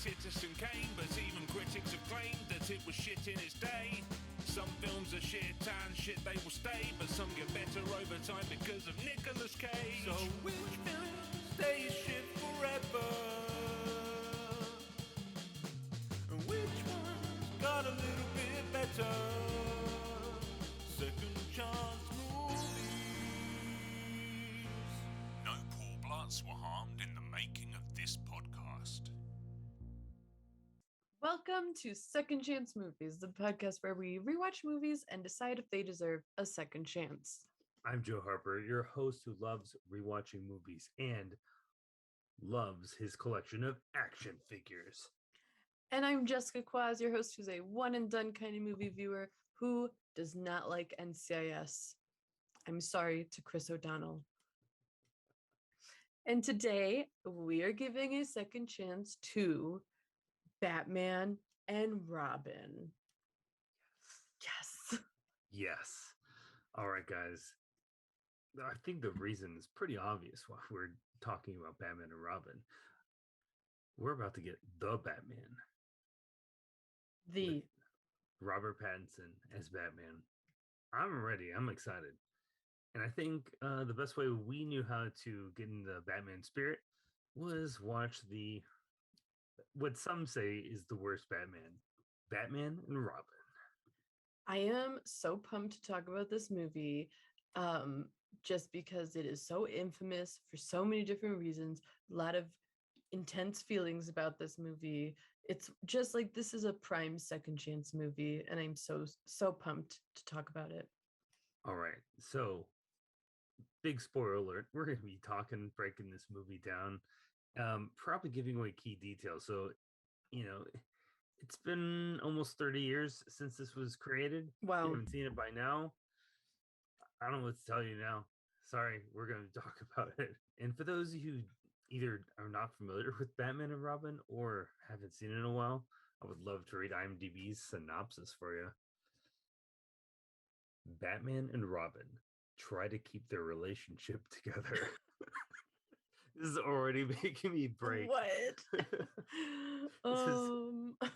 Citizen Kane, but even critics have claimed that it was shit in its day. Some films are shit and shit they will stay, but some get better over time because of Nicolas Cage. So which film stays shit forever? And which one's got a little bit better? Second chance movies. No poor bloods were harmed in the making of this podcast. Welcome to Second Chance Movies, the podcast where we rewatch movies and decide if they deserve a second chance. I'm Joe Harper, your host who loves rewatching movies and loves his collection of action figures. And I'm Jessica Quaz, your host who's a one and done kind of movie viewer who does not like NCIS. I'm sorry to Chris O'Donnell. And today we are giving a second chance to Batman and Robin. Yes. Yes. All right, guys. I think the reason is pretty obvious why we're talking about Batman and Robin. We're about to get the Batman. The Robert Pattinson as Batman. I'm ready. I'm excited. And I think the best way we knew how to get in the Batman spirit was watch what some say is the worst Batman and Robin. I am so pumped to talk about this movie just because it is so infamous for so many different reasons. A lot of intense feelings about this movie. It's just like this is a prime second chance movie, and I'm so pumped to talk about it. All right. So, big spoiler alert. We're going to be breaking this movie down, probably giving away key details. So, it's been almost 30 years since this was created. Wow. If you haven't seen it by now, I don't know what to tell you now. Sorry, we're going to talk about it. And for those of you who either are not familiar with Batman and Robin or haven't seen it in a while, I would love to read IMDb's synopsis for you. Batman and Robin try to keep their relationship together. This is already making me break. What? This is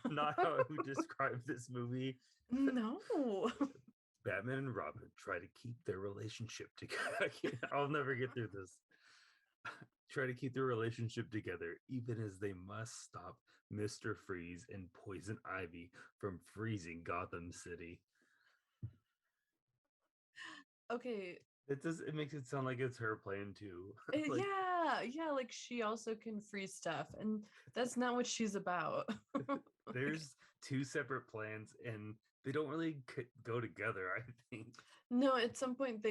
not how I would describe this movie. No. Batman and Robin try to keep their relationship together. I'll never get through this. Try to keep their relationship together, even as they must stop Mr. Freeze and Poison Ivy from freezing Gotham City. Okay. It makes it sound like it's her plan too. Yeah, like she also can freeze stuff, and that's not what she's about. There's two separate plans, and they don't really go together, I think. No, at some point,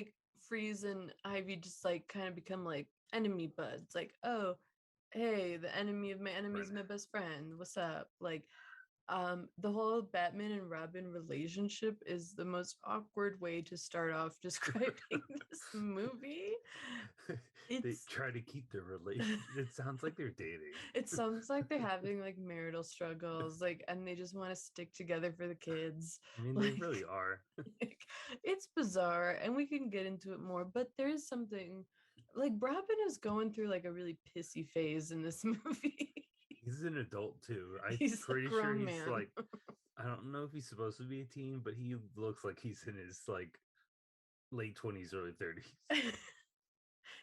Freeze and Ivy just like kind of become like enemy buds. Like, oh, hey, the enemy of my enemy is my best friend. What's up? Like, the whole Batman and Robin relationship is the most awkward way to start off describing this movie. They try to keep their relationship. It sounds like they're dating. It sounds like they're having like marital struggles, like, and they just want to stick together for the kids. I mean, like, they really are. It's bizarre, and we can get into it more, but there is something like Robin is going through like a really pissy phase in this movie. He's an adult too. He's pretty sure he's man. like, I don't know if he's supposed to be a teen, but he looks like he's in his like late 20s, early 30s.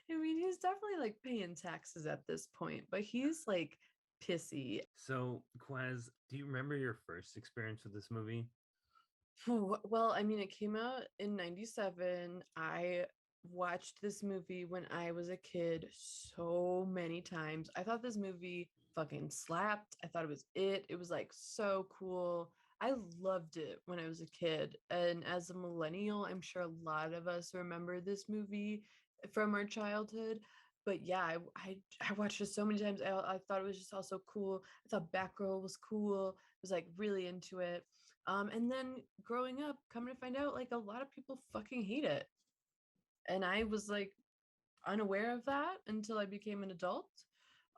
I mean, he's definitely like paying taxes at this point, but he's like pissy. So, Quaz, do you remember your first experience with this movie? Well, I mean, it came out in 97. I watched this movie when I was a kid so many times. I thought this movie fucking slapped. I thought it was it. It was like so cool. I loved it when I was a kid. And as a millennial, I'm sure a lot of us remember this movie from our childhood. But yeah, I watched it so many times. I thought it was just also cool. I thought Batgirl was cool. I was like really into it. And then growing up, coming to find out, like a lot of people fucking hate it. And I was like unaware of that until I became an adult.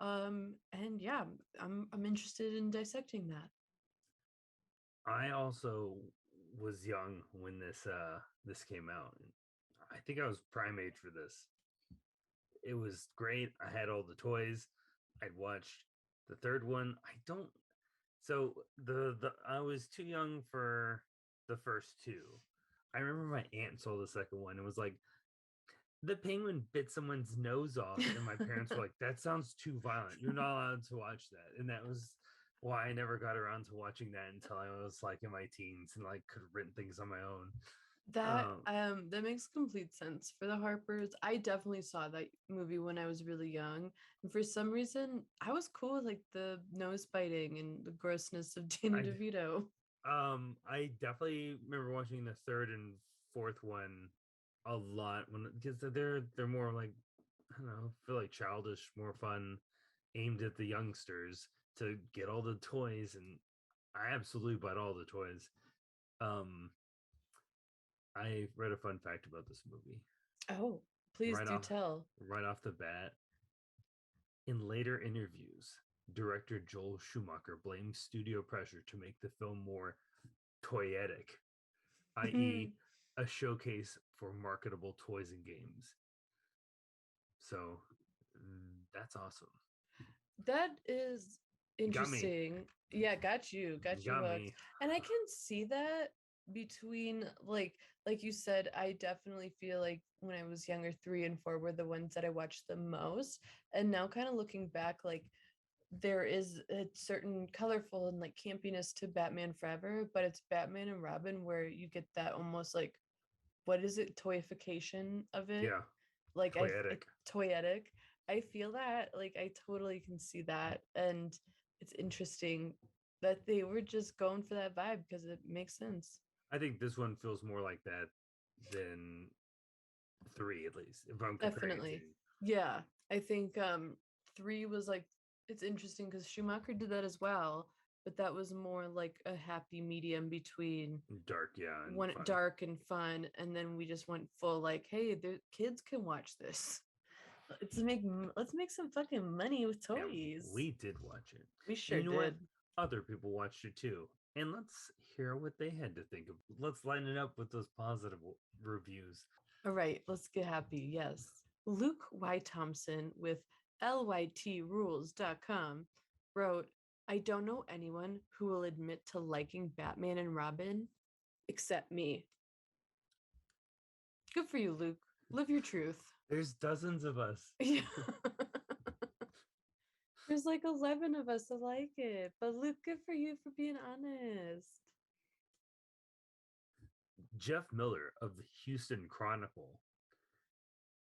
And yeah, I'm interested in dissecting that. I also was young when this came out. I think I was prime age for this. It was great. I had all the toys. I'd watched the third one. So the I was too young for the first two. I remember my aunt saw the second one and was like, the penguin bit someone's nose off, and my parents were like, that sounds too violent. You're not allowed to watch that. And that was why I never got around to watching that until I was like in my teens and like could have written things on my own. That makes complete sense for the Harpers. I definitely saw that movie when I was really young, and for some reason, I was cool with like the nose biting and the grossness of Danny I DeVito. I definitely remember watching the third and fourth one a lot when because they're more like I don't know, feel like childish, more fun, aimed at the youngsters to get all the toys, and I absolutely bought all the toys. Um, I read a fun fact about this movie Oh, please right do off tell. right off the bat. In later interviews, director Joel Schumacher blamed studio pressure to make the film more toyetic, i.e., a showcase for marketable toys and games. So that's awesome. That is Got me. interesting. Yeah, got you Got hooked. me. And I can see that between like you said, I definitely feel like when I was younger, 3 and 4 were the ones that I watched the most. And now kind of looking back, like there is a certain colorful and like campiness to Batman Forever, but it's Batman and Robin where you get that almost like what is it, toyification of it? Yeah. Like Toyetic. toyetic. I feel that like I totally can see that, and it's interesting that they were just going for that vibe because it makes sense. I think this one feels more like that than three, at least, if I'm comparing it to. Definitely. Yeah. I think 3 was like it's interesting because Schumacher did that as well, but that was more like a happy medium between Dark, yeah, and one fun. dark and fun, and then we just went full like, hey, the kids can watch this. Let's make some fucking money with Yeah, toys. we did watch it. We And sure you know what? did. Other people watched it too. And let's hear what they had to think of. Let's line it up with those positive reviews. All right, let's get happy. Yes. Luke Y. Thompson with lytrules.com wrote, I don't know anyone who will admit to liking Batman and Robin except me. Good for you, Luke. Live your truth. There's dozens of us. Yeah. There's like 11 of us that like it. But Luke, good for you for being honest. Jeff Miller of the Houston Chronicle.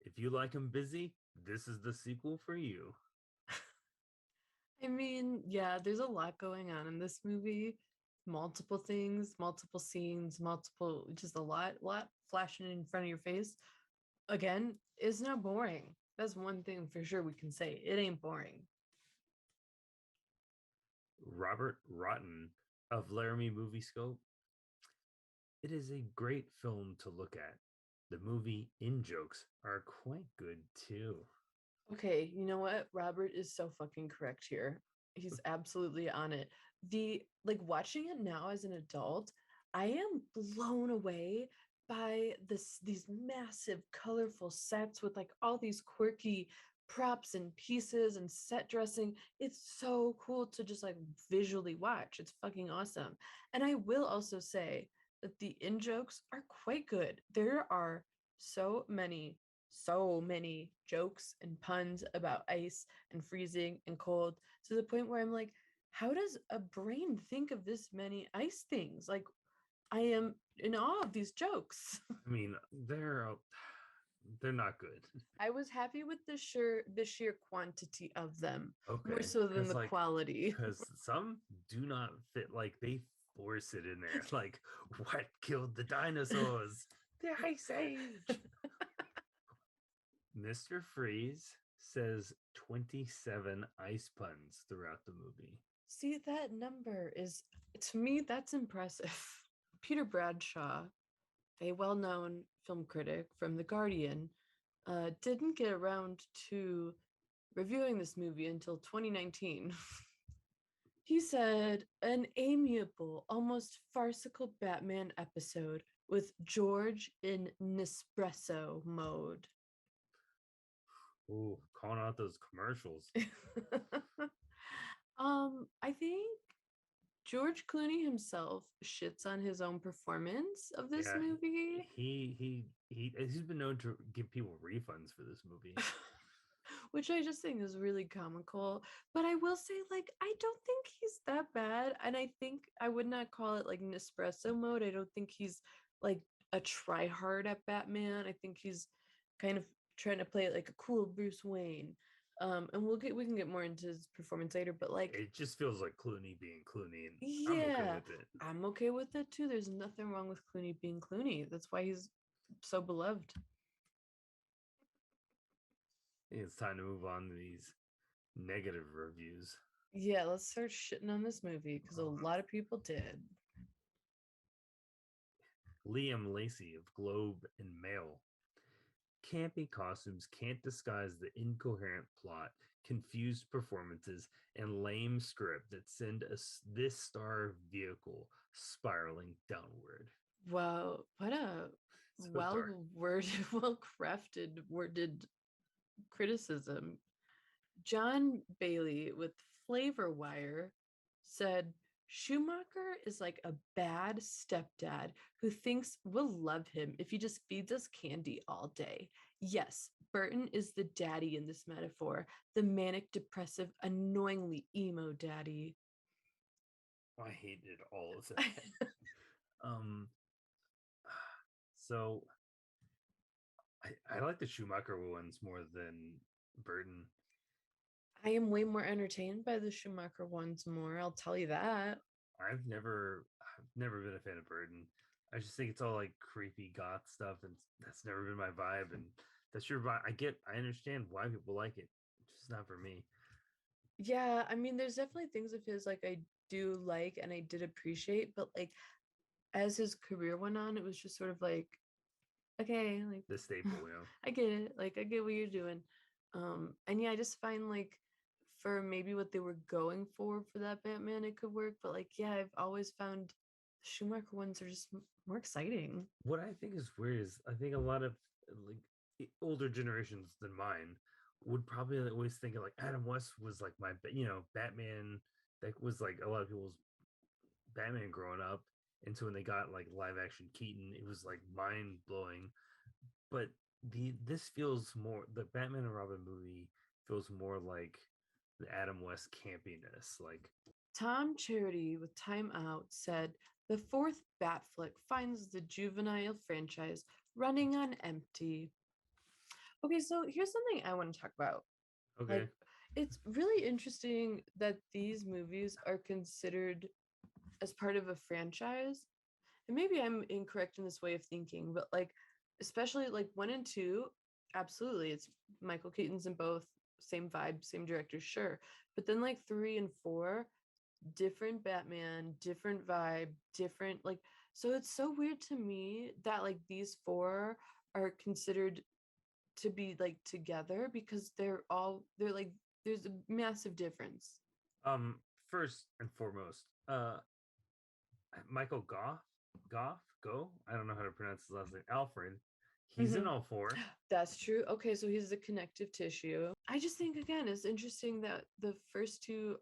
If you like him busy, this is the sequel for you. I mean, yeah, there's a lot going on in this movie. Multiple things, multiple scenes, multiple, just a lot flashing in front of your face. Again, it's not boring. That's one thing for sure we can say. It ain't boring. Robert Rotten of Laramie Movie Scope. It is a great film to look at. The movie in-jokes are quite good too. Okay, you know what? Robert is so fucking correct here. He's absolutely on it. The like watching it now as an adult, I am blown away by these massive colorful sets with like all these quirky props and pieces and set dressing. It's so cool to just like visually watch. It's fucking awesome. And I will also say that the in jokes are quite good. There are so many jokes and puns about ice and freezing and cold to the point where I'm like, how does a brain think of this many ice things? Like, I am in awe of these jokes. I mean, they're not good. I was happy with the sheer quantity of them, Okay, more so than the like, quality. because some do not fit. Like they force it in there. Like what killed the dinosaurs? The Ice Age. Mr. Freeze says 27 ice puns throughout the movie. See, that number is, to me, that's impressive. Peter Bradshaw, a well-known film critic from The Guardian, didn't get around to reviewing this movie until 2019. He said, an amiable, almost farcical Batman episode with George in Nespresso mode. Ooh, calling out those commercials. I think George Clooney himself shits on his own performance of this Yeah, movie. he's been known to give people refunds for this movie. Which I just think is really comical. But I will say, like, I don't think he's that bad. And I think I would not call it like Nespresso mode. I don't think he's like a try hard at Batman. I think he's kind of trying to play it like a cool Bruce Wayne. And we can get more into his performance later, but like It just feels like Clooney being Clooney, and I'm okay yeah, with it. I'm okay with it too. There's nothing wrong with Clooney being Clooney. That's why he's so beloved. I think it's time to move on to these negative reviews. Yeah, let's start shitting on this movie because a lot of people did. Liam Lacey of Globe and Mail. Campy costumes can't disguise the incoherent plot, confused performances, and lame script that send this star vehicle spiraling downward. Wow, what a So well dark. worded, well crafted, worded criticism. John Bailey with Flavor Wire said Schumacher is like a bad stepdad who thinks we'll love him if he just feeds us candy all day. Yes, Burton is the daddy in this metaphor, the manic, depressive, annoyingly emo daddy. I hated all of that. um, so I like the Schumacher ones more than Burton. I am way more entertained by the Schumacher ones more, I'll tell you that. I've never been a fan of Burton. I just think it's all like creepy goth stuff, and that's never been my vibe. And that's your vibe. I understand why people like it. It's just not for me. Yeah, I mean, there's definitely things of his like I do like and I did appreciate, but like as his career went on, it was just sort of like, okay, like The staple, you know. I get it, like I get what you're doing. And yeah, I just find like for maybe what they were going for that Batman, it could work, but like yeah, I've always found Schumacher ones are just more exciting. What I think is weird is I think a lot of like older generations than mine would probably always think of like Adam West was like my Batman. That was like a lot of people's Batman growing up. And so when they got like live action Keaton, it was like mind blowing. But this feels more, the Batman and Robin movie feels more like the Adam West campiness. Like Tom Charity with Time Out said the fourth Bat flick finds the juvenile franchise running on empty. Okay, so here's something I want to talk about. okay, Like, it's really interesting that these movies are considered as part of a franchise. And maybe I'm incorrect in this way of thinking, but like, especially like one and two, absolutely, it's Michael Keaton's in both, same vibe, same director, sure. But then like three and four, different Batman, different vibe, different like, so it's so weird to me that like these four are considered to be like together because they're like there's a massive difference. um, first and foremost, Michael Go. I don't know how to pronounce his last name. Alfred. He's in Mhm. all four. That's true. Okay, so he's the connective tissue. I just think again it's interesting that the first two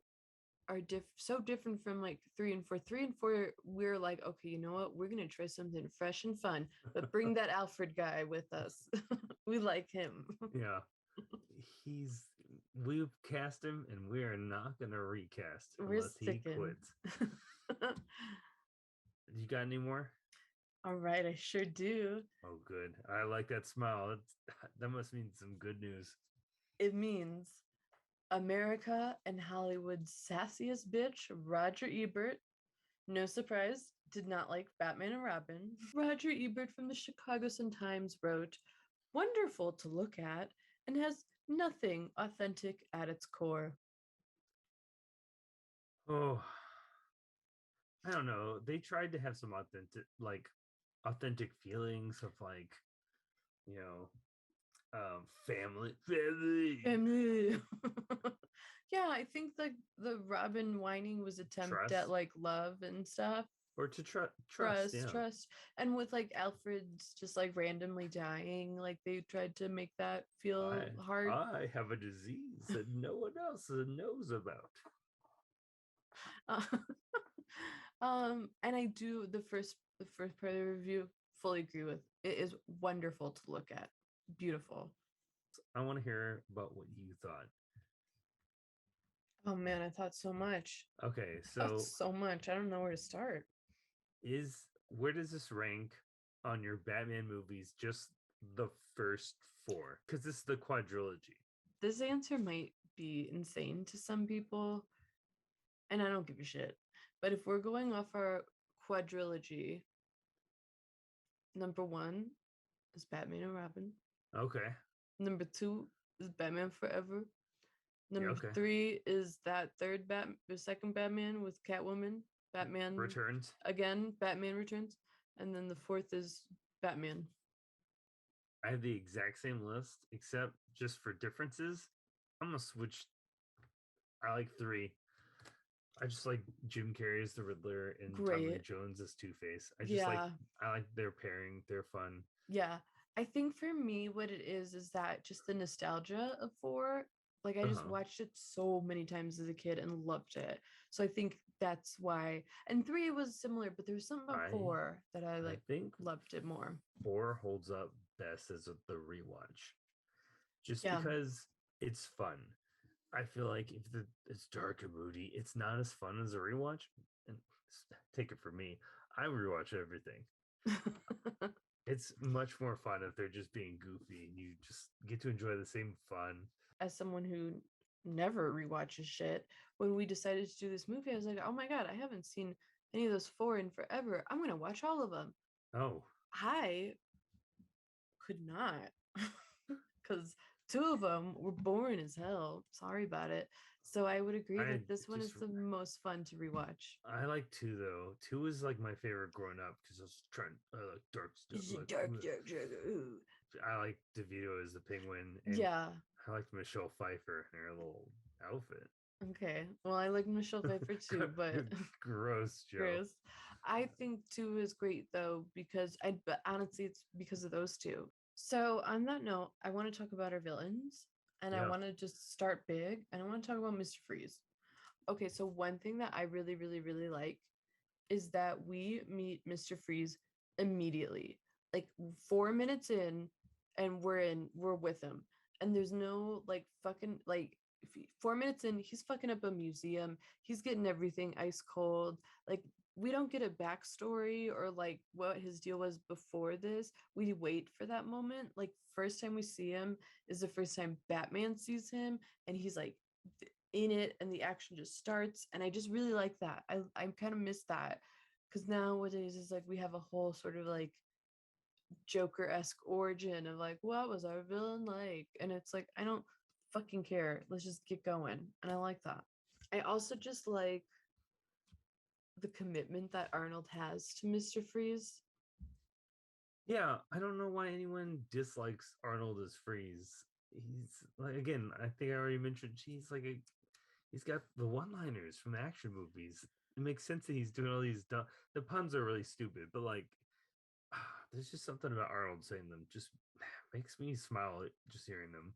are so different from like three and four. Three and four, we're like, okay, you know what? We're gonna try something fresh and fun, but bring that Alfred guy with us. We like him. Yeah, he's we've cast him, and we are not gonna recast We're unless he sticking. quits. You got any more? All right, I sure do. Oh, good. I like that smile. That must mean some good news. It means America and Hollywood's sassiest bitch, Roger Ebert, no surprise, did not like Batman and Robin. Roger Ebert from the Chicago Sun-Times wrote, wonderful to look at and has nothing authentic at its core. Oh, I don't know. They tried to have some authentic feelings of like, you know, family. Yeah, I think like the Robin whining was attempt at Trust like love and stuff. or to trust. Yeah, Trust. And with like Alfred's just like randomly dying, like they tried to make that feel hard. I have a disease that no one else knows about. Uh, And I do the first part of the review fully agree with. It is wonderful to look at. Beautiful. I want to hear about what you thought. Oh man, I thought so much. Okay, Thought so so much. I don't know where to start. where does this rank on your Batman movies? Just the first four, because this is the quadrilogy. This answer might be insane to some people, and I don't give a shit. But if we're going off our quadrilogy, number one is Batman and Robin. Okay, Number two is Batman Forever. yeah, Number okay. three is that the second Batman with Catwoman. Batman Returns. again. Batman Returns, and then the fourth is Batman. I have the exact same list, except just for differences. I'm gonna switch. I like three. I just like Jim Carrey as the Riddler and Tommy Lee Great. Jones as Two Face. Yeah. I like their pairing. They're fun. Yeah. I think for me, what it is that just the nostalgia of four. Like I just Uh-huh. watched it so many times as a kid and loved it. So I think that's why. And three was similar, but there was something about I four that I I like think loved it more. four holds up best as the rewatch, just Yeah. because it's fun. I feel like if it's dark and moody, it's not as fun as a rewatch. And take it from me, I rewatch everything. It's much more fun if they're just being goofy and you just get to enjoy the same fun. As someone who never rewatches shit, when we decided to do this movie, I was like, oh my God, I haven't seen any of those four in forever. I'm going to watch all of them. Oh, I could not because two of them were boring as hell. Sorry about it. So I would agree I that this one is just the most fun to rewatch. I like two though. Two is like my favorite growing up because I was trying like dark stuff. Is it Like, dark, ooh. I like DeVito as the penguin, and Yeah. I liked Michelle Pfeiffer in her little outfit. Okay. Well, I like Michelle Pfeiffer too, but Gross, Joe. gross. I think two is great though because but honestly, it's because of those two. So on that note, I want to talk about our villains, and I Yeah. want to just start big, and I want to talk about Mr. Freeze. Okay, so one thing that I really, really, really like is that we meet Mr. Freeze immediately, like 4 minutes in, and we're with him, and there's no like fucking like 4 minutes in, he's fucking up a museum, he's getting everything ice cold, like we don't get a backstory or like what his deal was before this. We wait for that moment. Like first time we see him is the first time Batman sees him, and he's like in it and the action just starts, and I just really like that. I kind of miss that because nowadays it's like we have a whole sort of like Joker-esque origin of like what was our villain like, and it's like I don't fucking care, let's just get going, and I like that. I also just like the commitment that Arnold has to Mr. Freeze. Yeah, I don't know why anyone dislikes Arnold as Freeze. He's like, again, I think I already mentioned he's got the one-liners from the action movies. It makes sense that he's doing all these the puns are really stupid, but like there's just something about Arnold saying them just makes me smile just hearing them.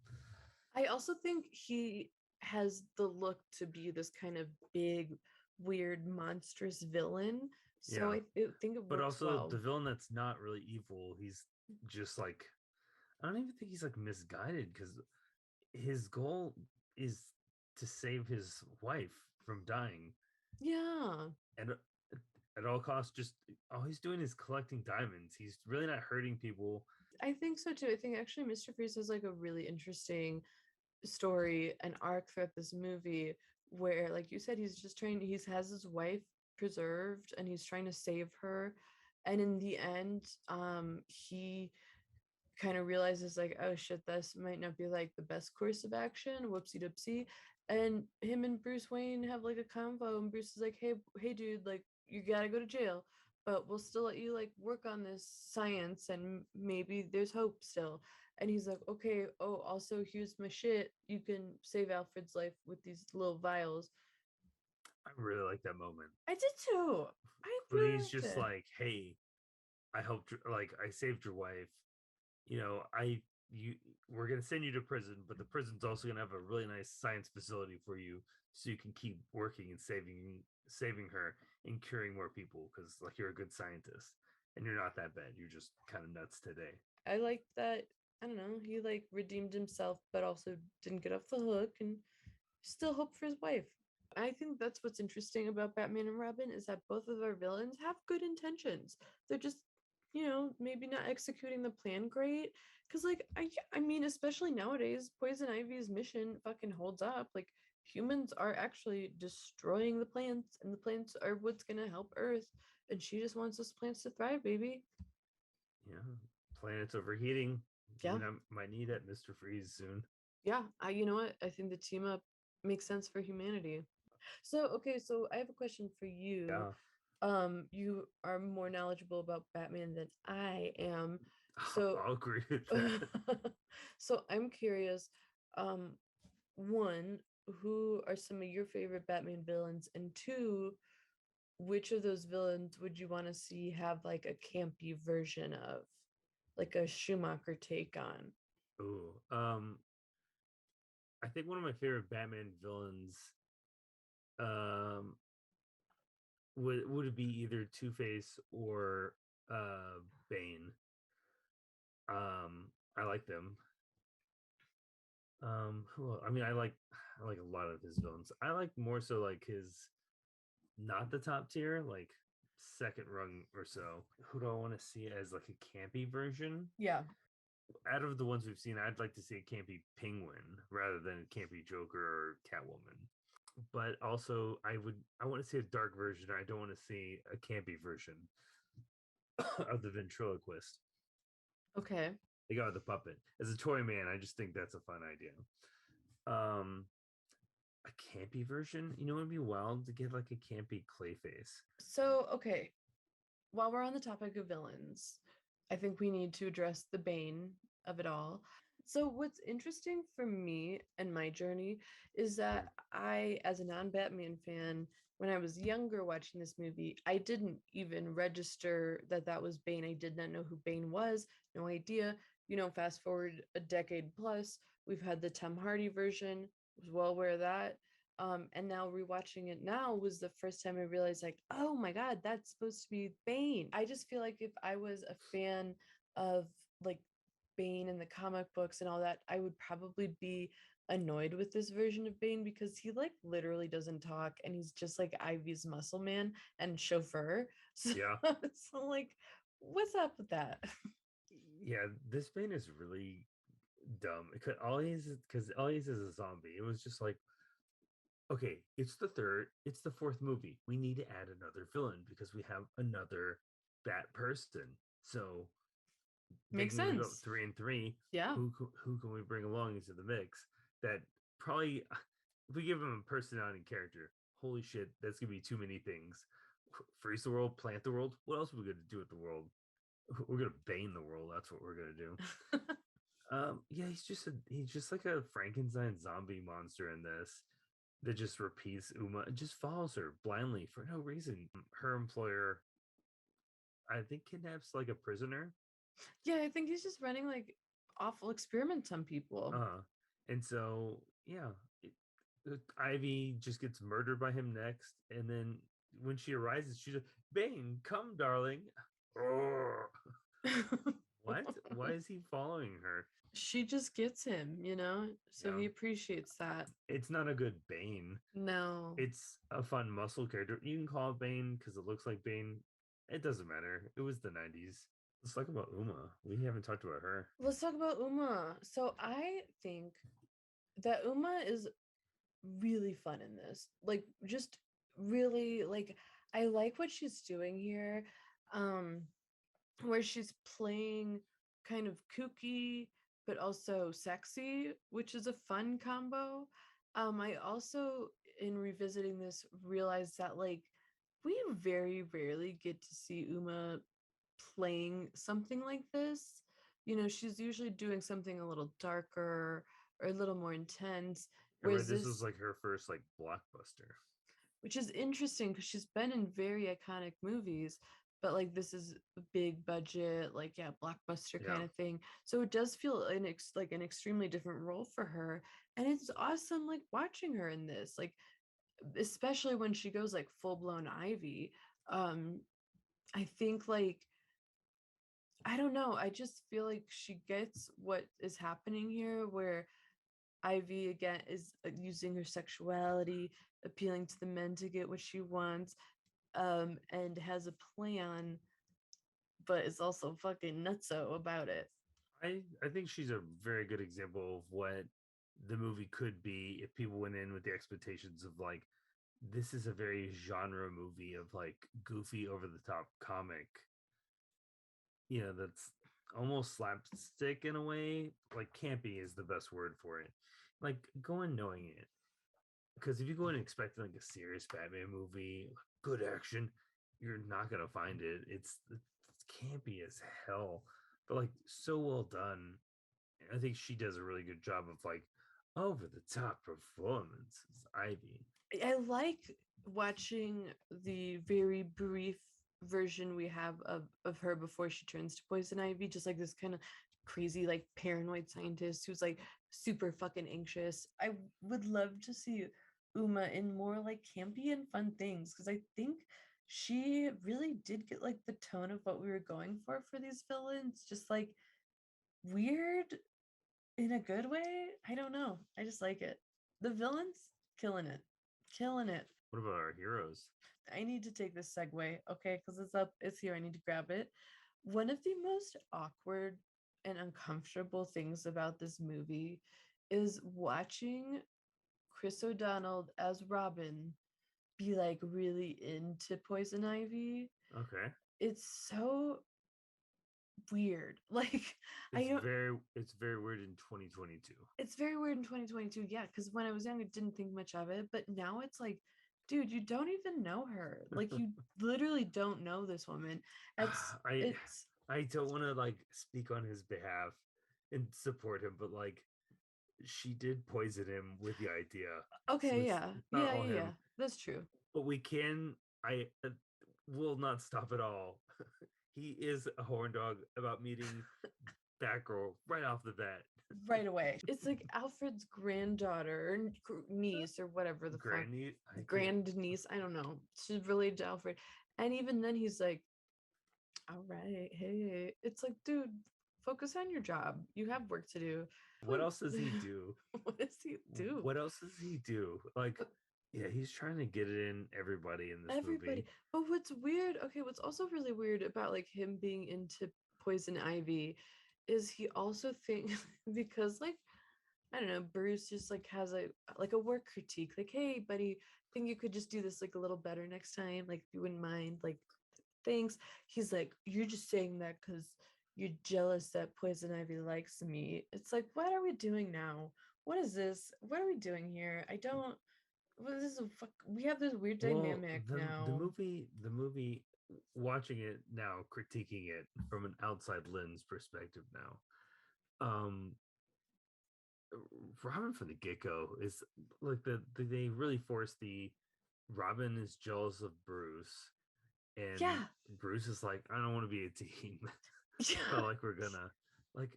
I also think he has the look to be this kind of big, weird, monstrous villain. So Yeah. I think it But works also well. the villain that's not really evil, he's just like I don't even think he's like misguided because his goal is to save his wife from dying. Yeah. And at all costs, just all he's doing is collecting diamonds. He's really not hurting people. I think so too. I think actually Mr. Freeze has like a really interesting story and arc throughout this movie where, like you said, he's just trying, he has his wife preserved and he's trying to save her. And in the end, he kind of realizes like, oh shit, this might not be like the best course of action. Whoopsie doopsie. And him and Bruce Wayne have like a convo, and Bruce is like, hey, dude, like you gotta go to jail, but we'll still let you like work on this science, and maybe there's hope still. And he's like, okay, oh, also here's my shit. You can save Alfred's life with these little vials. I really like that moment. I did too. I But really he's liked just it. like, hey, I helped like I saved your wife. You we're gonna send you to prison, but the prison's also gonna have a really nice science facility for you so you can keep working and saving her. and curing more people because like you're a good scientist and you're not that bad. You're just kind of nuts today. I like that. I don't know. He like redeemed himself, but also didn't get off the hook and still hope for his wife. I think that's what's interesting about Batman and Robin is that both of our villains have good intentions. They're just, maybe not executing the plan great. Cause like I mean, especially nowadays, Poison Ivy's mission fucking holds up. Like humans are actually destroying the plants, and the plants are what's gonna help Earth. And she just wants those plants to thrive, baby. Yeah, planet's overheating. Yeah. Might need that Mr. Freeze soon. Yeah. You know what? I think the team up makes sense for humanity. So okay, so I have a question for you. Yeah, You are more knowledgeable about Batman than I am. So I'll agree with that. so I'm curious, um, one, who are some of your favorite Batman villains? And two, which of those villains would you want to see have like a campy version of, like a Schumacher take on? Ooh, I think one of my favorite Batman villains um would it be either Two Face or Bane. I like them. I mean, I like a lot of his villains. I like more so like his not the top tier, like second rung or so. Who do I want to see as like a campy version? Yeah. Out of the ones we've seen, I'd like to see a campy Penguin rather than a campy Joker or Catwoman. But also, I want to see a dark version. I don't want to see a campy version of the ventriloquist. Okay. They got the puppet as a toy man. I just think that's a fun idea. Um, a campy version, it'd be wild to get like a campy Clayface. So okay, while we're on the topic of villains, I think we need to address the bane of it all. So, what's interesting for me and my journey is that I, as a non Batman fan, when I was younger watching this movie, I didn't even register that that was Bane. I did not know who Bane was, no idea. Fast forward a decade plus, we've had the Tom Hardy version, was well aware of that. And now rewatching it now was the first time I realized, like, oh my God, that's supposed to be Bane. I just feel like if I was a fan of like Bane in the comic books and all that, I would probably be annoyed with this version of Bane because he like literally doesn't talk and he's just like Ivy's muscle man and chauffeur. So, Yeah, so like, what's up with that? yeah. This Bane is really dumb. Because all he is a zombie. It was just like, okay, it's the fourth movie. We need to add another villain because we have another bat person. So Makes making it go sense. 3 and 3, Yeah. who can we bring along into the mix that probably if we give him a personality and character, holy shit, that's gonna be too many things. Freeze the world, plant the world. What else are we gonna do with the world? We're gonna bane the world. That's what we're gonna do. Yeah, he's just like a Frankenstein zombie monster in this that just repeats Uma and just follows her blindly for no reason. Her employer, I think, kidnaps like a prisoner. Yeah, I think he's just running like awful experiments on people. And so yeah, Ivy just gets murdered by him next, and then when she arises, she's like, "Bane, come, darling." Oh, what? Why is he following her? She just gets him, so Yeah, he appreciates that. it's not a good Bane. No. It's a fun muscle character. You can call it Bane because it looks like Bane. It doesn't matter. It was the 90s. Let's talk about Uma. We haven't talked about her. Let's talk about Uma. So I think that Uma is really fun in this. Like just really like I like what she's doing here. Um where she's playing kind of kooky but also sexy, which is a fun combo. I also in revisiting this realized that like we very rarely get to see Uma playing something like this. She's usually doing something a little darker or a little more intense. I read Whereas this was this, like her first like blockbuster. which is interesting because she's been in very iconic movies, but like this is a big budget, like yeah, blockbuster Yeah. kind of thing. So it does feel like an extremely different role for her, and it's awesome like watching her in this. Like especially when she goes like full blown Ivy. Um, I think like I don't know. I just feel like she gets what is happening here, where Ivy again is using her sexuality, appealing to the men to get what she wants, and has a plan, but is also fucking nutso about it. I think she's a very good example of what the movie could be if people went in with the expectations of like this is a very genre movie of like goofy over the top comic, that's almost slapstick in a way. Like campy is the best word for it. Like go in knowing it. Because if you go in expecting like a serious Batman movie, good action, you're not gonna find it. It's campy as hell, but like so well done. I think she does a really good job of like over the top performances. Ivy. I like watching the very brief version we have of her before she turns to Poison Ivy, just like this kind of crazy, like paranoid scientist who's like super fucking anxious. I would love to see Uma in more like campy and fun things because I think she really did get like the tone of what we were going for these villains, just like weird in a good way. I don't know. I just like it. The villains killing it. Killing it. What about our heroes? I need to take this segue, okay? Because it's up, it's here. I need to grab it. One of the most awkward and uncomfortable things about this movie is watching Chris O'Donnell as Robin be like really into Poison Ivy. Okay. It's so weird. Like it's very weird in 2022. It's very weird in 2022, yeah, because when I was young I didn't think much of it, but now it's like, dude, you don't even know her. Like you literally don't know this woman. It's I don't want to like speak on his behalf and support him, but like she did poison him with the idea. Okay, so yeah. Yeah. That's true. But we can I will not stop at all. He is a horn dog about meeting Batgirl right off the bat. Right away. It's like Alfred's granddaughter or niece or whatever the fuck. Grand niece. I don't know. She's related to Alfred. And even then he's like, all right, hey. It's like, dude, focus on your job. You have work to do. What else does he do? What does he do? What else does he do? Like, yeah, he's trying to get it in everybody in this movie. But what's weird, okay, what's also really weird about like him being into Poison Ivy is he also thinks because like I don't know, Bruce just like has a work critique, like, hey buddy, think you could just do this like a little better next time, like you wouldn't mind, like thanks. He's like, you're just saying that because you're jealous that Poison Ivy likes me. It's like, what are we doing now? What is this? What are we doing here? I don't. Well, this is we have this weird dynamic now. The movie, watching it now, critiquing it from an outside lens perspective now, Robin from the get-go is like they really force the Robin is jealous of Bruce, and Bruce is like, I don't want to be a team. So like we're gonna like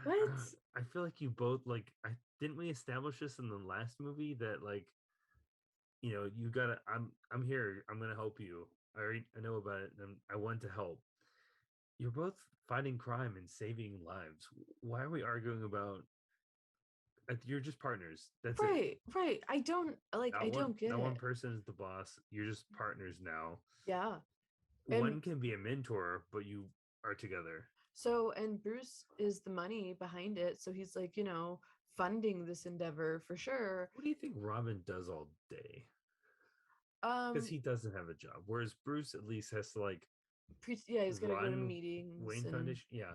what? I feel like you both like didn't we establish this in the last movie that like you gotta I'm here, I'm gonna help you. I know about it and I want to help. You're both fighting crime and saving lives. Why are we arguing about you're just partners? That's right. I don't like I don't get it. One person is the boss. You're just partners now. Yeah. One can be a mentor, but you are together. So, and Bruce is the money behind it. So he's like, funding this endeavor for sure. What do you think Robin does all day? Because he doesn't have a job. Whereas Bruce at least has to like, he's gonna go to meetings. Wayne Foundation, yeah.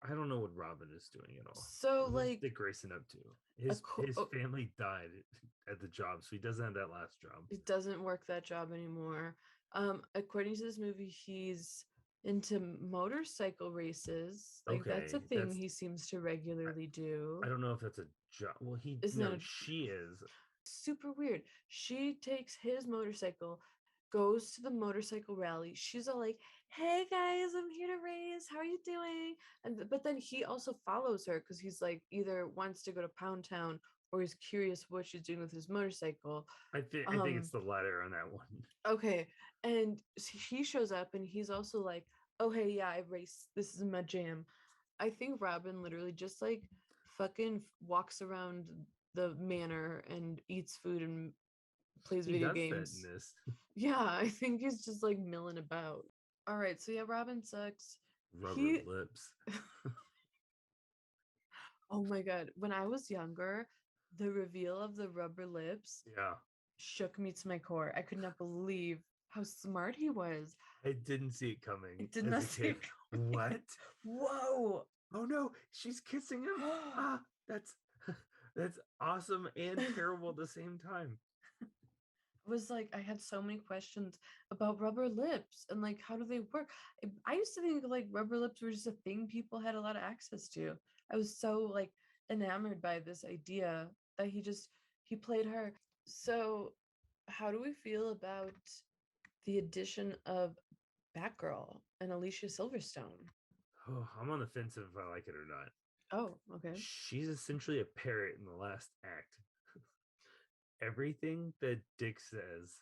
I don't know what Robin is doing at all. So what's Dick Grayson up to? His family died at the job, so he doesn't have that last job. He doesn't work that job anymore. According to this movie, he's into motorcycle races. Like that's a thing he seems to regularly do. I don't know if that's a job. Well, she is. Super weird. She takes his motorcycle, goes to the motorcycle rally. She's all like, hey guys, I'm here to race. How are you doing? But then he also follows her because he's like either wants to go to Pound Town or he's curious what she's doing with his motorcycle. I think it's the latter on that one. Okay. And he shows up and he's also like, oh, hey, yeah, I race. This is my jam. I think Robin literally just like fucking walks around the manor and eats food and plays He video does that games. in this. Yeah, I think he's just like milling about. All right, so yeah, Robin sucks. Rubber lips. Oh my god, when I was younger, the reveal of the rubber lips Yeah. shook me to my core. I could not believe how smart he was. I didn't see it coming. I did as not a see kid. it coming. What? Whoa. Oh no, she's kissing him. Ah, that's awesome and terrible at the same time. Was like I had so many questions about rubber lips and like how do they work. I used to think like rubber lips were just a thing people had a lot of access to. I was so like enamored by this idea that he played her. So how do we feel about the addition of Batgirl and Alicia Silverstone? Oh, I'm on the fence if I like it or not. Oh, okay. She's essentially a parrot in the last act. Everything that Dick says,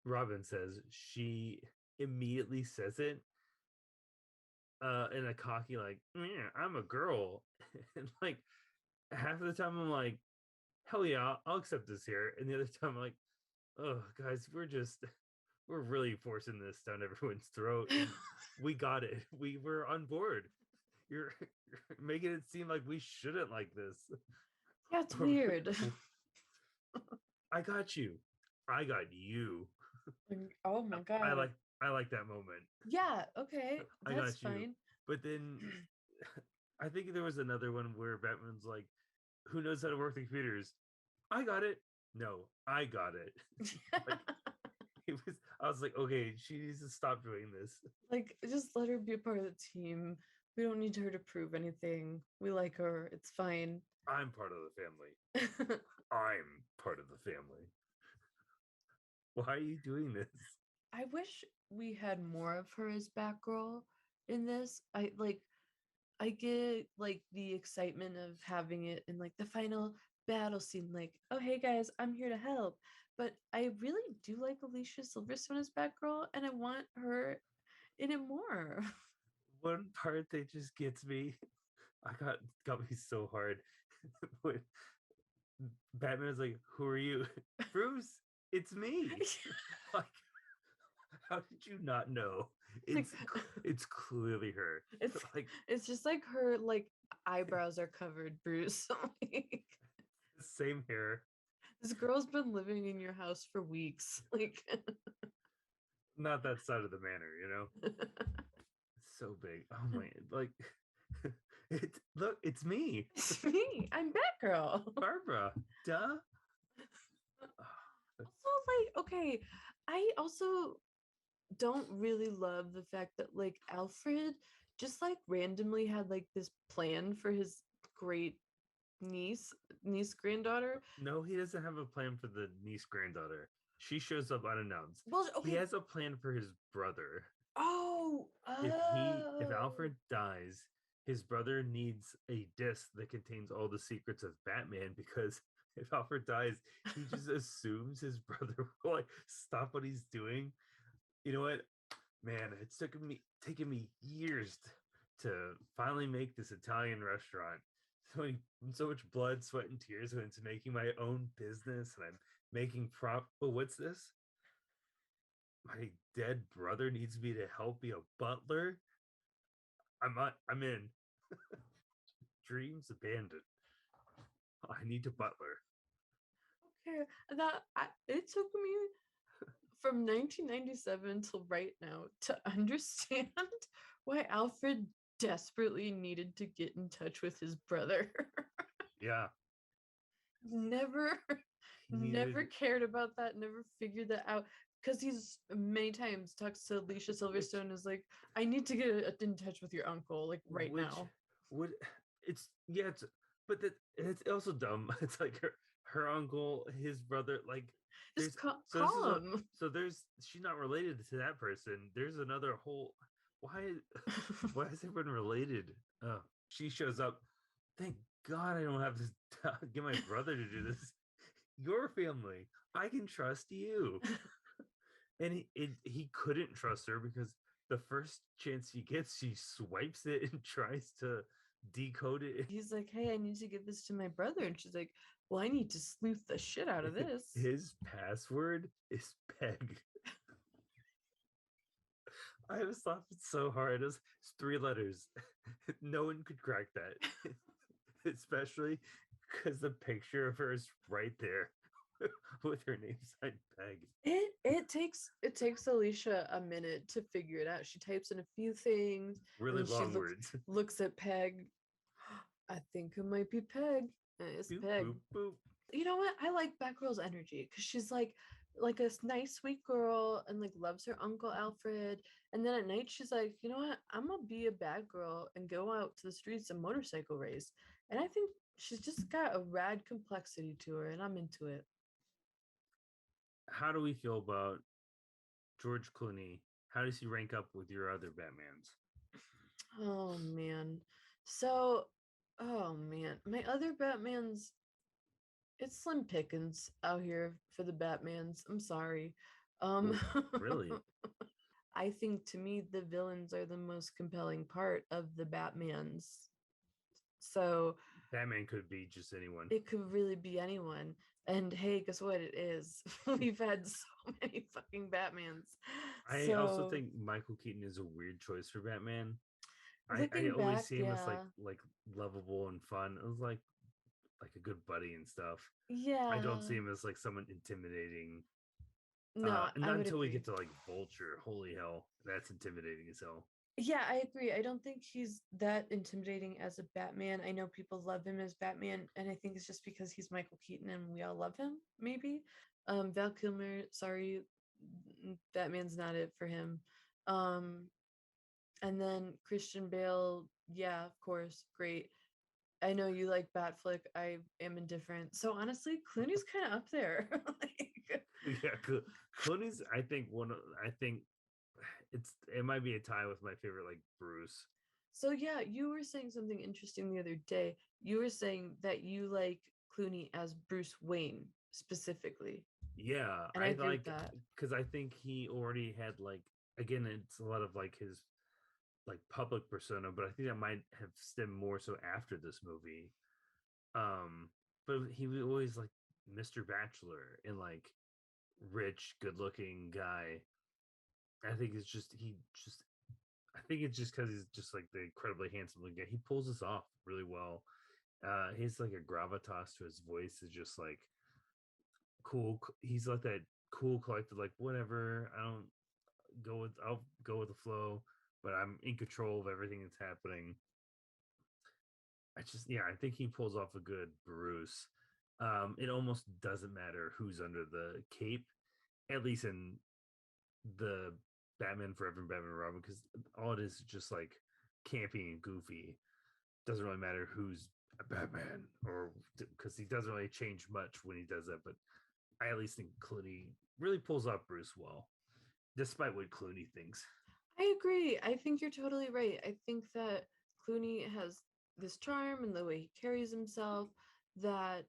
Robin says, she immediately says it in a cocky, like, yeah, I'm a girl. And like half of the time I'm like, hell yeah, I'll accept this here. And the other time I'm like, oh guys, we're really forcing this down everyone's throat. And we got it. We were on board. You're making it seem like we shouldn't like this. Yeah, it's weird. I got you. I got you. Oh my god. I like that moment. Yeah, okay. I That's got you. fine. But then I think there was another one where Batman's like, who knows how to work the computers? I got it. No, I got it. Like, I was like, okay, she needs to stop doing this. Like, just let her be a part of the team. We don't need her to prove anything. We like her. It's fine. I'm part of the family. I'm part of the family. Why are you doing this? I wish we had more of her as Batgirl in this. I get like the excitement of having it in like the final battle scene, like, oh hey guys, I'm here to help. But I really do like Alicia Silverstone as Batgirl, and I want her in it more. One part that just gets me, got me so hard. When Batman is like, "Who are you, Bruce? It's me." Like, how did you not know? It's clearly her. It's just like her like eyebrows are covered, Bruce. Like, same hair. This girl's been living in your house for weeks. Like, not that side of the manor, you know. It's so big. Oh my! Like, it's me. It's me. I'm Batgirl. Barbara. Duh. Also, like, okay, I also don't really love the fact that like Alfred just like randomly had like this plan for his great niece granddaughter. No, he doesn't have a plan for the niece granddaughter. She shows up unannounced. Well, okay. He has a plan for his brother. Oh, If Alfred dies, his brother needs a disc that contains all the secrets of Batman, because if Alfred dies, he just assumes his brother will like stop what he's doing. You know what, man? It's taken me years to finally make this Italian restaurant. So much blood, sweat, and tears went into making my own business, and I'm making Oh, what's this? My dead brother needs me to help be a butler. I'm in. Dreams abandoned. I need a butler. Okay, it took me from 1997 till right now to understand why Alfred desperately needed to get in touch with his brother. Yeah. Never cared about that, never figured that out. Because he's many times talks to Alicia Silverstone is like, I need to get in touch with your uncle, like right now. But it's also dumb. It's like her uncle, his brother, like just call him. She's not related to that person. There's another whole why is everyone related? She shows up. Thank God, I don't have to get my brother to do this. Your family, I can trust you. And he couldn't trust her because the first chance he gets, she swipes it and tries to decode it. He's like, hey, I need to give this to my brother. And she's like, well, I need to sleuth the shit out of this. His password is Peg. I was laughing so hard. It's 3 letters. No one could crack that. Especially because the picture of her is right there with her name signed Peg. It takes Alicia a minute to figure it out. She types in a few things. Really and long she words. looks at Peg. I think it might be Peg. It's Boop, Peg. boop, boop. You know what? I like Batgirl's energy because she's like a nice, sweet girl and like loves her Uncle Alfred. And then at night she's like, you know what? I'm gonna be a bad girl and go out to the streets and motorcycle race. And I think she's just got a rad complexity to her, and I'm into it. How do we feel about George Clooney? How does he rank up with your other Batmans? Oh man. So, oh man, my other Batmans, it's slim pickings out here for the Batmans. I'm sorry. Really? I think to me the villains are the most compelling part of the Batmans. So Batman could be just anyone. it could really be anyone. And hey, guess what? It is. We've had so many fucking Batmans. I also think Michael Keaton is a weird choice for Batman. I looking always back, see him as yeah. like lovable and fun. It was like a good buddy and stuff. Yeah. I don't see him as like someone intimidating. No, I not would until we agree. get to like Vulture. Holy hell, that's intimidating as hell. Yeah, I agree. I don't think he's that intimidating as a Batman. I know people love him as Batman, and I think it's just because he's Michael Keaton and we all love him, maybe. Val Kilmer, sorry, Batman's not it for him. Um, and then Christian Bale, yeah, of course, great. I know you like Batflick. I am indifferent. So honestly, Clooney's kind of up there. Like, Yeah, Clooney's. I think it might be a tie with my favorite, like Bruce. so yeah, you were saying something interesting the other day. You were saying that you like Clooney as Bruce Wayne specifically. Yeah, And I I agree with like that. because I think he already had like again, it's a lot of like his like public persona, but I think that might have stemmed more so after this movie. But he was always like Mr. Bachelor and like rich, good-looking guy. I think it's just I think it's just because he's just like the incredibly handsome looking guy. He pulls this off really well. He's like a gravitas to his voice is just like cool. He's like that cool, collected, like whatever. I'll go with the flow, but I'm in control of everything that's happening. I think he pulls off a good Bruce. It almost doesn't matter who's under the cape, at least in the Batman Forever and Batman and Robin, because all it is just like campy and goofy. Doesn't really matter who's a Batman, or because he doesn't really change much when he does that. But I at least think Clooney really pulls off Bruce well, despite what Clooney thinks. I agree. I think you're totally right. I think that Clooney has this charm and the way he carries himself that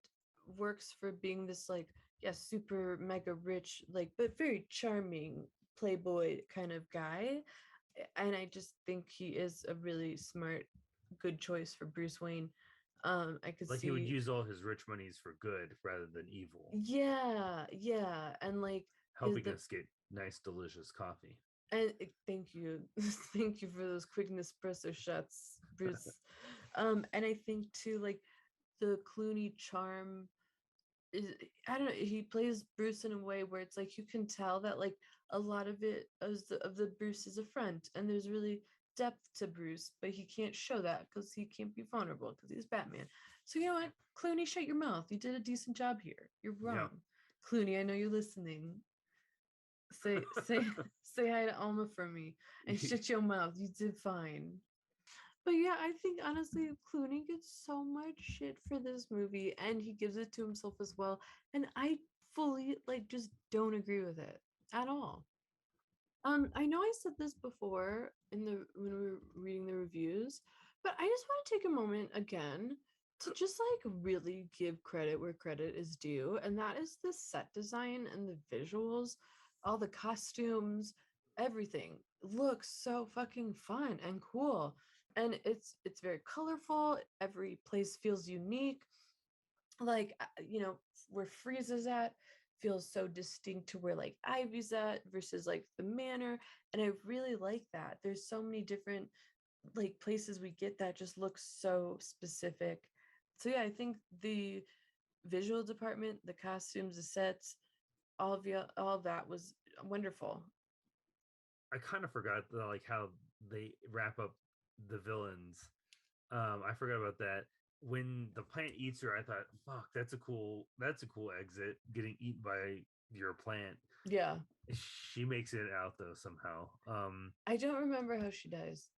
works for being this like, yeah, super mega rich, like, but very charming playboy kind of guy. And I just think he is a really smart, good choice for Bruce Wayne. I could Like he would see, use all his rich monies for good rather than evil, yeah, yeah, and like his helping the us get nice, delicious coffee. and thank you, thank you for those quick Nespresso shots, Bruce. And I think too, like the Clooney charm is, I don't know, he plays Bruce in a way where it's like you can tell that like a lot of it of the Bruce is a front, and there's really depth to Bruce, but he can't show that because he can't be vulnerable because he's Batman. So you know what, Clooney, shut your mouth. You did a decent job here. You're Yeah. wrong, Clooney. I know you're listening. Say say hi to Alma for me and shut your mouth. You did fine. But yeah, I think honestly, Clooney gets so much shit for this movie, and he gives it to himself as well. And I fully like just don't agree with it at all. I know I said this before in the when we were reading the reviews, but I just want to take a moment again to just like really give credit where credit is due, and that is the set design and the visuals, all the costumes, everything looks so fucking fun and cool. And it's very colorful. Every place feels unique. Like where Freeze is at feels so distinct to where like Ivy's at versus like the manor. And I really like that. There's so many different like places we get that just looks so specific. So yeah, I think the visual department, the costumes, the sets, all of that was wonderful. I kind of forgot like how they wrap up the villains. I forgot about that. When the plant eats her, I thought, "Fuck, that's a cool exit." Getting eaten by your plant. Yeah. She makes it out though somehow. I don't remember how she dies.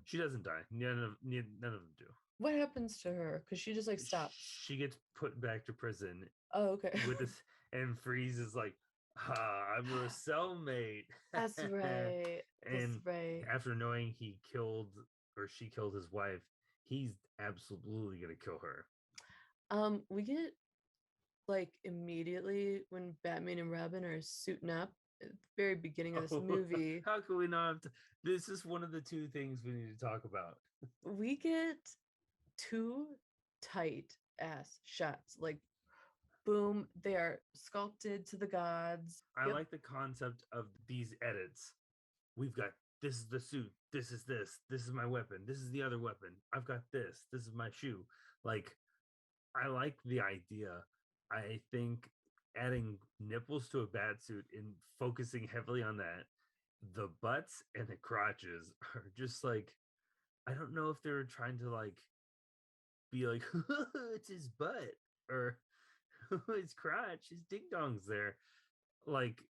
She doesn't die. None of them do. What happens to her? Because she just like stops. She gets put back to prison. Oh, okay. With this, and Freeze is like, I'm your cellmate. That's right. And That's right. after knowing she killed his wife, he's absolutely gonna kill her. We get like immediately when Batman and Robin are suiting up at the very beginning of this movie. How can we not have to? This is one of the two things we need to talk about. We get two tight ass shots. Like boom, they are sculpted to the gods. I like the concept of these edits. We've got this is the suit, this is my weapon, this is the other weapon, I've got this is my shoe. Like, I like the idea. I think adding nipples to a bat suit and focusing heavily on that, the butts and the crotches are just like, I don't know if they were trying to like be like, it's his butt, or his crotch, his ding dong's there. Like,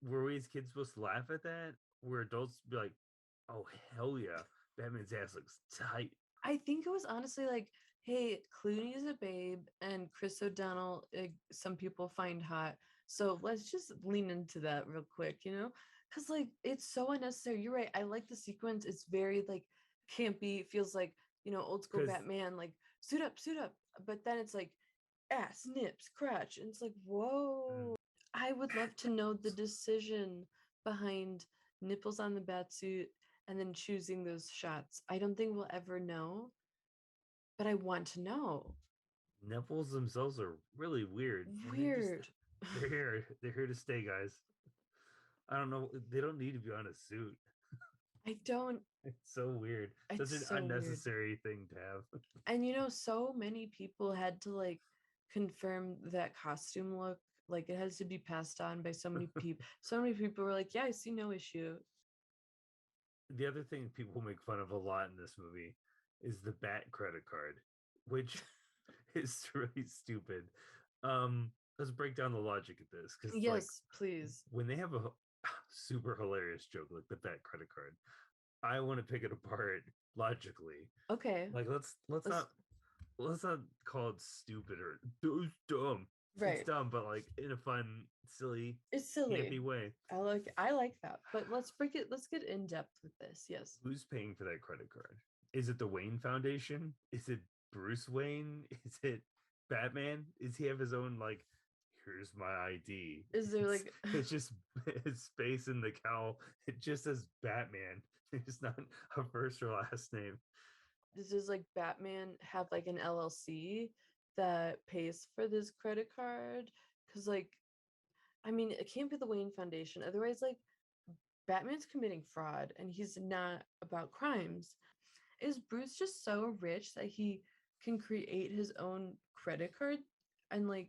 were we as kids supposed to laugh at that? Were adults be like, oh hell yeah, Batman's ass looks tight? I think it was honestly like, hey, Clooney's a babe and Chris O'Donnell, some people find hot. So let's just lean into that real quick, Because like it's so unnecessary. You're right. I like the sequence. It's very like campy. It feels like, old school Batman, like suit up. But then it's like ass, nips, crotch. And it's like, whoa. I would love to know the decision behind nipples on the batsuit and then choosing those shots. I don't think we'll ever know, but I want to know. Nipples themselves are really weird. Weird. They're here to stay, guys. I don't know. They don't need to be on a suit. I don't. It's so weird. Such an unnecessary thing to have. And so many people had to like confirm that costume look. Like it has to be passed on by so many people. So many people were like, yeah, I see no issue. The other thing people make fun of a lot in this movie is the Bat credit card, which is really stupid. Let's break down the logic of this. Because yes, please. When they have a super hilarious joke like the Bat credit card, I want to pick it apart logically. Okay. Like let's not call it stupid or dumb. Right. It's dumb, but like in a fun, silly, it's silly, campy way. I like that. But let's get in depth with this. Yes. Who's paying for that credit card? Is it the Wayne Foundation? Is it Bruce Wayne? Is it Batman? Does he have his own like, here's my ID? Is there like it's just his space in the cowl. It just says Batman. It's not a first or last name. Does like Batman have like an LLC that pays for this credit card? Because like, I mean, it can't be the Wayne Foundation. Otherwise, like, Batman's committing fraud and he's not about crimes. Is Bruce just so rich that he can create his own credit card and like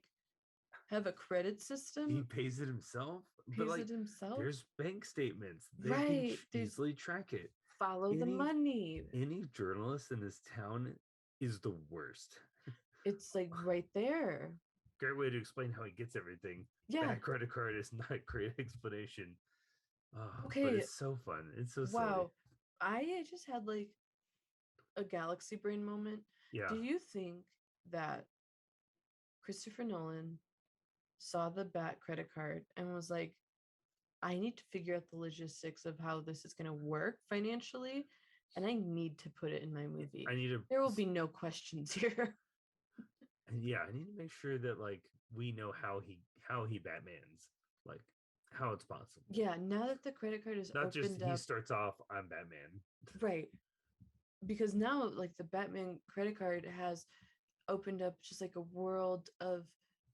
have a credit system? He pays it himself. There's bank statements. They can easily track it. Follow the money. Any journalist in this town is the worst. It's like right there. Great way to explain how he gets everything. Yeah. That credit card is not a great explanation. Okay. But it's so fun. It's so silly. Wow. I just had like a galaxy brain moment. Yeah. Do you think that Christopher Nolan saw the Bat credit card and was like, I need to figure out the logistics of how this is going to work financially, and I need to put it in my movie. There will be no questions here. And yeah, I need to make sure that like we know how he Batmans, like how it's possible. Yeah, now that the credit card is Not just opened he up, starts off, I'm Batman. right? Because now, like the Batman credit card has opened up just like a world of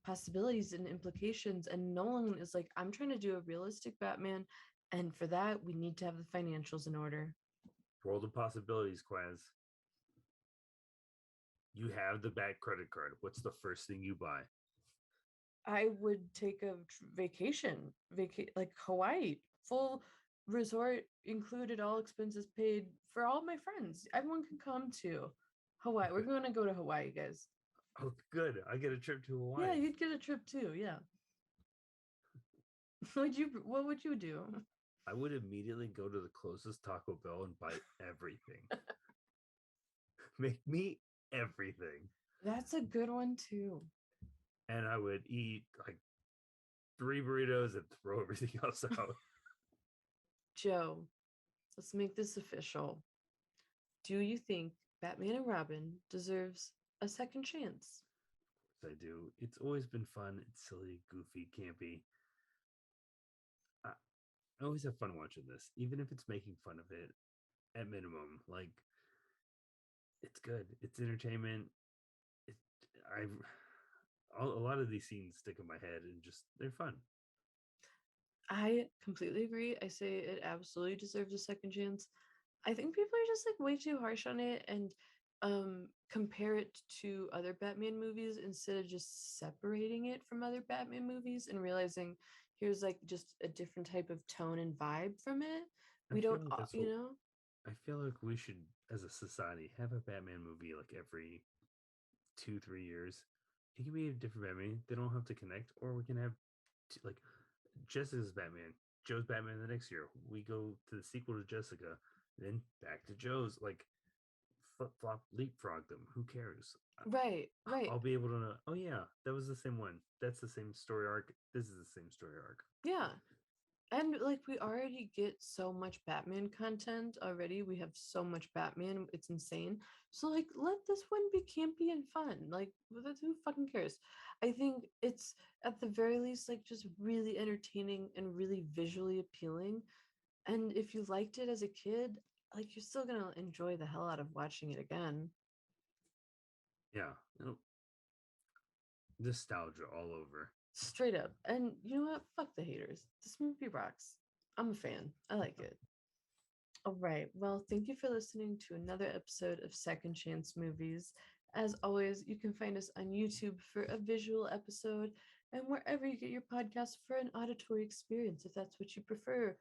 possibilities and implications, and Nolan is like, I'm trying to do a realistic Batman, and for that we need to have the financials in order. World of possibilities, Quaz. You have the Bat credit card. What's the first thing you buy? I would take a vacation, like Hawaii, full resort included, all expenses paid for all my friends. Everyone can come to Hawaii. We're going to go to Hawaii, guys. Oh, good. I get a trip to Hawaii. Yeah, you'd get a trip too. Yeah. What would you do? I would immediately go to the closest Taco Bell and buy everything. Make me everything. That's a good one too. And I would eat like 3 burritos and throw everything else out. Joe, let's make this official. Do you think Batman and Robin deserves a second chance? Of course I do. It's always been fun. It's silly, goofy, campy. I always have fun watching this, even if it's making fun of it at minimum. Like, it's good. It's entertainment. It, a lot of these scenes stick in my head and just, they're fun. I completely agree. I say it absolutely deserves a second chance. I think people are just like way too harsh on it and compare it to other Batman movies instead of just separating it from other Batman movies and realizing here's like just a different type of tone and vibe from it. We don't, you know? I feel like we should, as a society, have a Batman movie like every 2-3 years. It can be a different Batman. They don't have to connect, or we can have like Jessica's Batman, Joe's Batman the next year. We go to the sequel to Jessica, then back to Joe's. Like flip flop, leapfrog them. Who cares? Right. I'll be able to know. Oh yeah, that was the same one. That's the same story arc. This is the same story arc. Yeah. And like we already get so much Batman content already. We have so much Batman. It's insane. So like let this one be campy and fun. Like who fucking cares? I think it's at the very least like just really entertaining and really visually appealing. And if you liked it as a kid, like you're still gonna enjoy the hell out of watching it again. Yeah. Nostalgia all over. Straight up. And you know what? Fuck the haters. This movie rocks. I'm a fan. I like it. All right. Well, thank you for listening to another episode of Second Chance Movies. As always, you can find us on YouTube for a visual episode and wherever you get your podcast for an auditory experience, if that's what you prefer.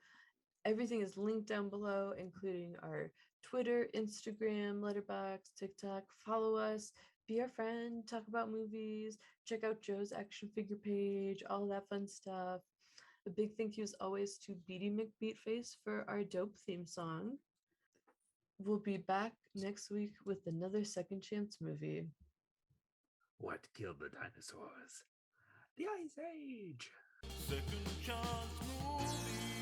Everything is linked down below, including our Twitter, Instagram, Letterboxd, TikTok. Follow us, be our friend, talk about movies, check out Joe's action figure page, all that fun stuff. A big thank you as always to Beaty McBeatface for our dope theme song. We'll be back next week with another Second Chance movie. What killed the dinosaurs? The Ice Age. Second chance movie.